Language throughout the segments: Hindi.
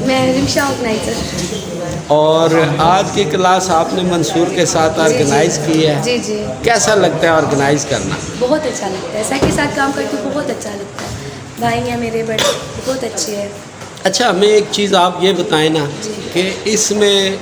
मैं रिक्शा ऑर्गेनाइज़र। और आज की क्लास आपने मंसूर के साथ ऑर्गेनाइज़ की है। जी जी। कैसा लगता है ऑर्गेनाइज़ करना? बहुत अच्छा लगता है, सर के साथ काम करके बहुत अच्छा लगता है। भाई हैं मेरे बड़े, बहुत अच्छे हैं। अच्छा, हमें एक चीज़ आप ये बताएं ना कि इसमें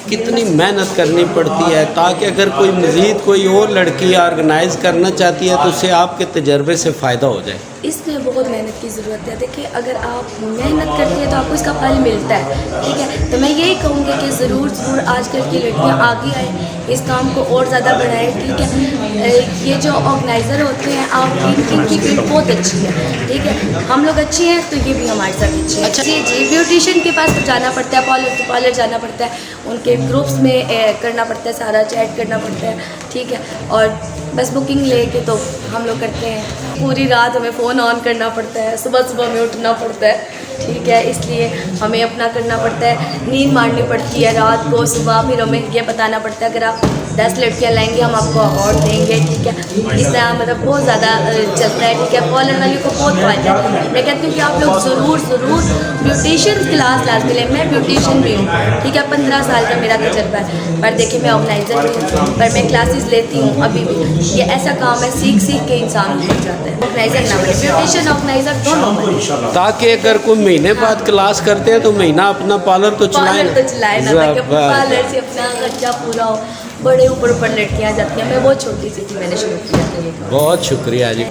कितनी मेहनत करनी पड़ती है, ताकि अगर कोई मज़ीद कोई और लड़की ऑर्गेनाइज़ करना चाहती है तो उससे आपके तजर्बे से फ़ायदा हो जाए। इसमें बहुत मेहनत की ज़रूरत है। देखिए, अगर आप मेहनत करती हैं तो आपको इसका फल मिलता है, ठीक है। तो मैं यही कहूँगी कि ज़रूर आजकल की लड़कियाँ आगे आएँ, इस काम को और ज़्यादा बढ़ाएं, ठीक है। ये जो ऑर्गेनाइज़र होते हैं, आप इनकी फील्ड बहुत अच्छी है, ठीक है। हम लोग अच्छे हैं तो ये भी हमारे साथ अच्छे हैं। जी जी, ब्यूटिशियन के पास तो जाना पड़ता है, पार्लर जाना पड़ता है, उनके ग्रुप्स में करना पड़ता है, सारा चैट करना पड़ता है, ठीक है। और बस बुकिंग लेके तो हम लोग करते हैं। पूरी रात हमें फ़ोन ऑन करना पड़ता है, सुबह में उठना पड़ता है, ठीक है। इसलिए हमें अपना करना पड़ता है, नींद मारनी पड़ती है रात को, सुबह फिर हमें ये बताना पड़ता है अगर आप 10 लड़कियाँ लाएंगे हम आपको अवार्ड देंगे, ठीक है। इस तरह मतलब बहुत ज़्यादा चलता है, ठीक है। कॉलर वाली को बहुत फ़ायदा है। मैं कहती हूँ कि आप लोग ज़रूर ब्यूटिशियन क्लास लाजमी लें। मैं ब्यूटिशियन भी हूँ, ठीक है। 15 साल का मेरा तजर्बा है। पर देखिए, मैं ऑर्गेनाइज़र भी हूँ, पर मैं क्लासेस लेती हूँ अभी भी। ये ऐसा काम है, सीख के इंसान बन जाता है। ऑर्गेनाइज़र ना बने, ब्यूटिशियन ऑर्गेनाइज़र दोनों बने, ताकि अगर कोई महीने बाद क्लास करते हैं तो महीना अपना पार्लर तो चलाए ना, ताकि पार्लर से अपना खर्चा पूरा हो। बड़े ऊपर लड़कियाँ जाती हैं, मैं बहुत छोटी सी थी, मैंने शुरू किया था ये काम। बहुत शुक्रिया जी।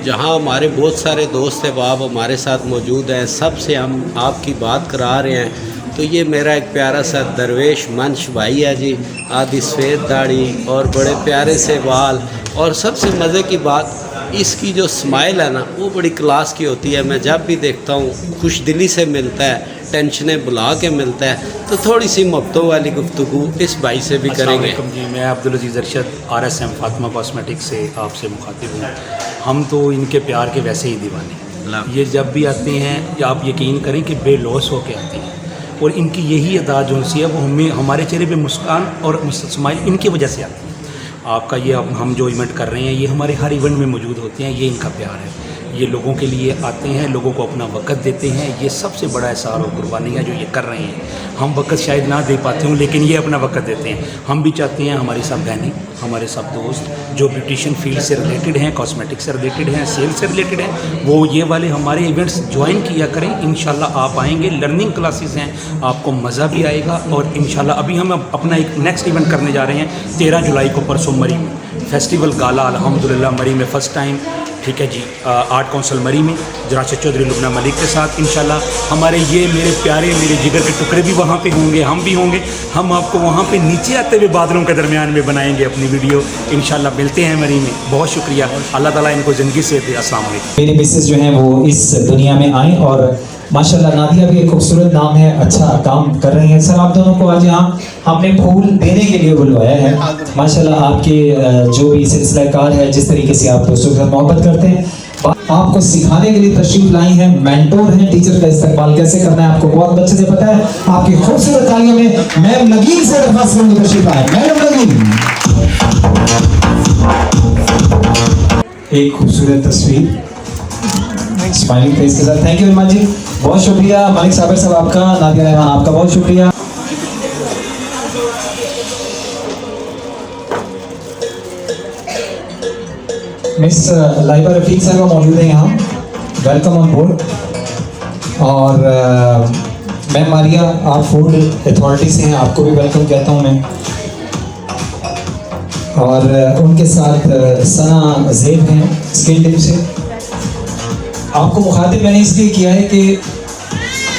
जहाँ हमारे बहुत सारे दोस्त हैं, आप हमारे साथ मौजूद हैं, सबसे हम आपकी बात करा रहे हैं। तो ये मेरा एक प्यारा सा दरवेश मंश भाई है जी, आधी सफ़ेद दाढ़ी और बड़े प्यारे से बाल, और सबसे मज़े की बात इसकी जो स्माइल है ना, वो बड़ी क्लास की होती है। मैं जब भी देखता हूँ खुश दिली से मिलता है, टेंशनें बुला के मिलता है। तो थोड़ी सी मोहब्बतों वाली गुफ्तगू इस भाई से भी करेंगे। जी, मैं अब्दुल अजीज़ अरशद RSM फातिमा कॉस्मेटिक्स से आपसे मुखातिब हूँ। हम तो इनके प्यार के वैसे ही दीवाने। ये जब भी आते हैं, या आप यकीन करें कि बेलौस होके आते हैं, और इनकी यही अदा जो सी है वो हमें, हमारे चेहरे पे मुस्कान और स्माइल इनकी वजह से आती है। आपका ये हम जो इवेंट कर रहे हैं, ये हमारे हर इवेंट में मौजूद होते हैं। ये इनका प्यार है, ये लोगों के लिए आते हैं, लोगों को अपना वक़्त देते हैं। ये सबसे बड़ा एहसान और कुर्बानी है जो ये कर रहे हैं। हम वक़्त शायद ना दे पाते हों, लेकिन ये अपना वक़्त देते हैं। हम भी चाहते हैं हमारी सब बहनें, हमारे सब दोस्त जो ब्यूटिशियन फील्ड से रिलेटेड हैं, कॉस्मेटिक से रिलेटेड हैं, सेल से रिलेटेड हैं, वो ये वाले हमारे इवेंट्स ज्वाइन किया करें। इंशाल्लाह आप आएंगे, लर्निंग क्लासेस हैं, आपको मज़ा भी आएगा। और इंशाल्लाह अभी हम अपना एक नेक्स्ट इवेंट करने जा रहे हैं 13 जुलाई को, परसों मरी में फेस्टिवल गाला, अल्हम्दुलिल्लाह मरी में फ़र्स्ट टाइम, ठीक है जी। आर्ट काउंसिल मरी में जराशद चौधरी लुबना मलिक के साथ इंशाल्लाह हमारे ये मेरे प्यारे, मेरे जिगर के टुकड़े भी वहाँ पे होंगे, हम भी होंगे। हम आपको वहाँ पे नीचे आते हुए बादलों के दरमियान में बनाएंगे अपनी वीडियो। इंशाल्लाह मिलते हैं मरी में। बहुत शुक्रिया, अल्लाह ताला इनको ज़िंदगी से दे। अस्सलाम वालेकुम। मेरे मिसेस जो हैं वो इस दुनिया में आई, और माशाल्लाह नादिया भी एक खूबसूरत नाम है, अच्छा काम कर रही हैं। सर, आप दोनों को आज यहाँ हमने फूल देने के लिए बुलवाया है। माशाल्लाह आपके जो भी सिलसिलाकार है, जिस तरीके से आप दोस्तों के साथ मोहब्बत करते हैं, आपको सिखाने के लिए तशरीफ लाई हैं, मेंटोर हैं, टीचर का इस्तेमाल कैसे करना है आपको बहुत अच्छे से पता है। आपकी खूबसूरत तालियों में मैम नगीन से दरख्वास्त करूंगा, तशरीफ आए मैडम नगीन। एक खूबसूरत तस्वीर स्माइलिंग फेस के साथ। थैंक यू वेरी मच जी, बहुत शुक्रिया। मलिक साबिर साहब आपका, नादिया रहमान आपका बहुत शुक्रिया। मिस लाइबा रफीक साहब मौजूद हैं यहाँ, वेलकम ऑन बोर्ड। और मैम मारिया, आप फूड अथॉरिटी से हैं, आपको भी वेलकम कहता हूँ मैं। और उनके साथ सना ज़ेब हैं स्किन टिप से। आपको मुखातिब मैंने इसलिए किया है कि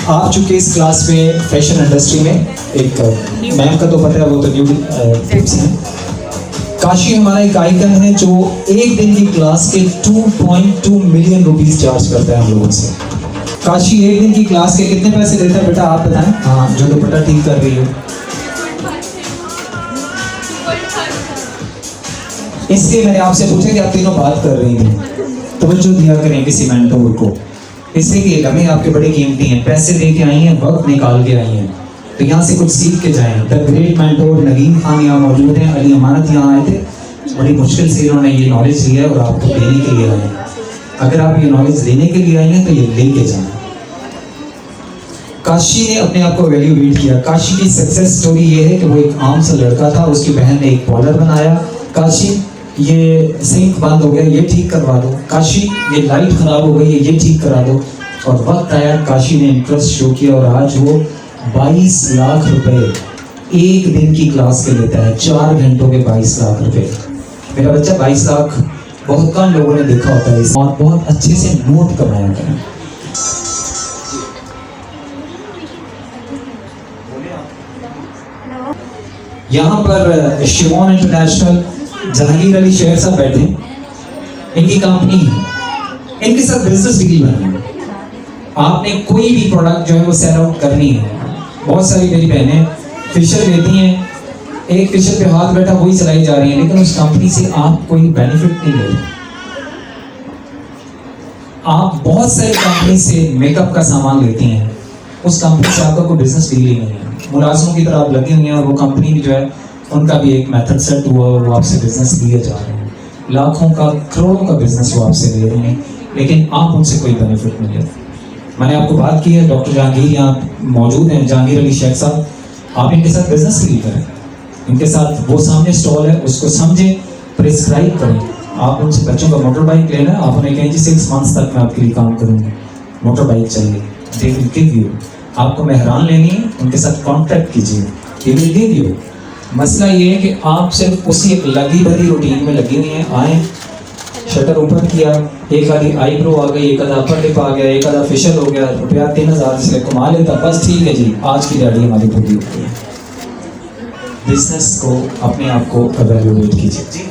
आप चूँकि इस क्लास में फैशन इंडस्ट्री में एक मैम का तो पता है, वो तो न्यू टिप्स हैं। काशी हमारा एक आइकन है जो एक दिन की क्लास के 2.2 मिलियन रुपीस चार्ज करता है हम लोगों से। काशी एक दिन की क्लास के कितने पैसे देता है बेटा, आप बताएं। हाँ, जो दुपट्टा ठीक कर रही हो। इसलिए मैंने आपसे पूछा कि आप तीनों बात कर रही थी, तवज्जो दिया करें किसी मेंटोर को, इसलिए कि लम्हे आपके बड़े कीमती हैं, पैसे दे के आई हैं, वक्त निकाल के आई हैं, तो यहाँ से कुछ सीख के जाएं। द ग्रेट मेंटोर नगीन खान यहाँ मौजूद हैं, अली अमानत यहाँ आए थे, बड़ी मुश्किल से इन्होंने ये नॉलेज लिया और आपको देने के लिए आए हैं। अगर आप ये नॉलेज लेने के लिए आई हैं तो ये ले के जाएं। काशी ने अपने आप को वैल्यूएट किया। काशी की सक्सेस स्टोरी ये है कि वो एक आम सा लड़का था, उसकी बहन ने एक बॉलर बनाया। काशी ये सिंक बंद हो गया, ये ठीक करवा दो। काशी ये लाइट खराब हो गई है, ये ठीक करा दो। और वक्त आया, काशी ने इंटरेस्ट शो किया और आज वो 22 लाख रुपए एक दिन की क्लास के लेता है। 4 घंटों के 22 लाख रुपए। मेरा बच्चा 22 लाख बहुत कम लोगों ने देखा होता है और बहुत अच्छे से नोट कमाया करें। यहाँ पर शिवॉन इंटरनेशनल जहांगीर अली शेख साहब बैठे, इनकी कंपनी है, इनके साथ बिजनेस डील बनी है। आपने कोई भी प्रोडक्ट जो है वो सेल आउट करनी है। बहुत सारी मेरी बहनें फिशर लेती हैं, एक फिशर पे हाथ बैठा वही चलाई जा रही है, लेकिन उस कंपनी से आप कोई बेनिफिट नहीं ले रहे। आप बहुत सारी कंपनी से मेकअप का सामान लेती हैं, उस कंपनी से आपका कोई बिजनेस डील ही नहीं है। मुलाजिमों की तरह आप लगी हुई हैं और वो कंपनी भी जो है उनका भी एक मेथड सेट हुआ, वो आपसे बिजनेस लिए जा रहे हैं। लाखों का करोड़ों का बिजनेस वो आपसे ले रहे हैं, लेकिन आप उनसे कोई बेनिफिट नहीं लेते। मैंने आपको बात की है, डॉक्टर जहांगीर यहाँ मौजूद हैं, जहांगीर अली शेख साहब, आप इनके साथ बिजनेस डील करें। इनके साथ वो सामने स्टॉल है, उसको समझें, प्रिस्क्राइब करें। आप उनसे बच्चों का मोटर बाइक लेना है, आप उन्हें कहें जी 6 मंथ्स तक मैं आपके लिए काम करूँगी, मोटर बाइक चाहिए, दे विल गिव यू। आपको मेहरान लेनी है, उनके साथ कॉन्ट्रैक्ट कीजिए, दे विल गिव यू। मसला ये है कि आप सिर्फ उसी एक लगी भरी रूटीन में लगी हुई हैं। आए, शटर ऊपर किया, एक आधी आईब्रो आ गई, एक आधा अपर लिप आ गया, एक आधा फेशियल हो गया, रुपया 3000 इसलिए कमा लेता, बस ठीक है जी, आज की दिहाड़ी हमारी पूरी हो गई। बिजनेस को, अपने आप को एवेल्युएट कीजिए।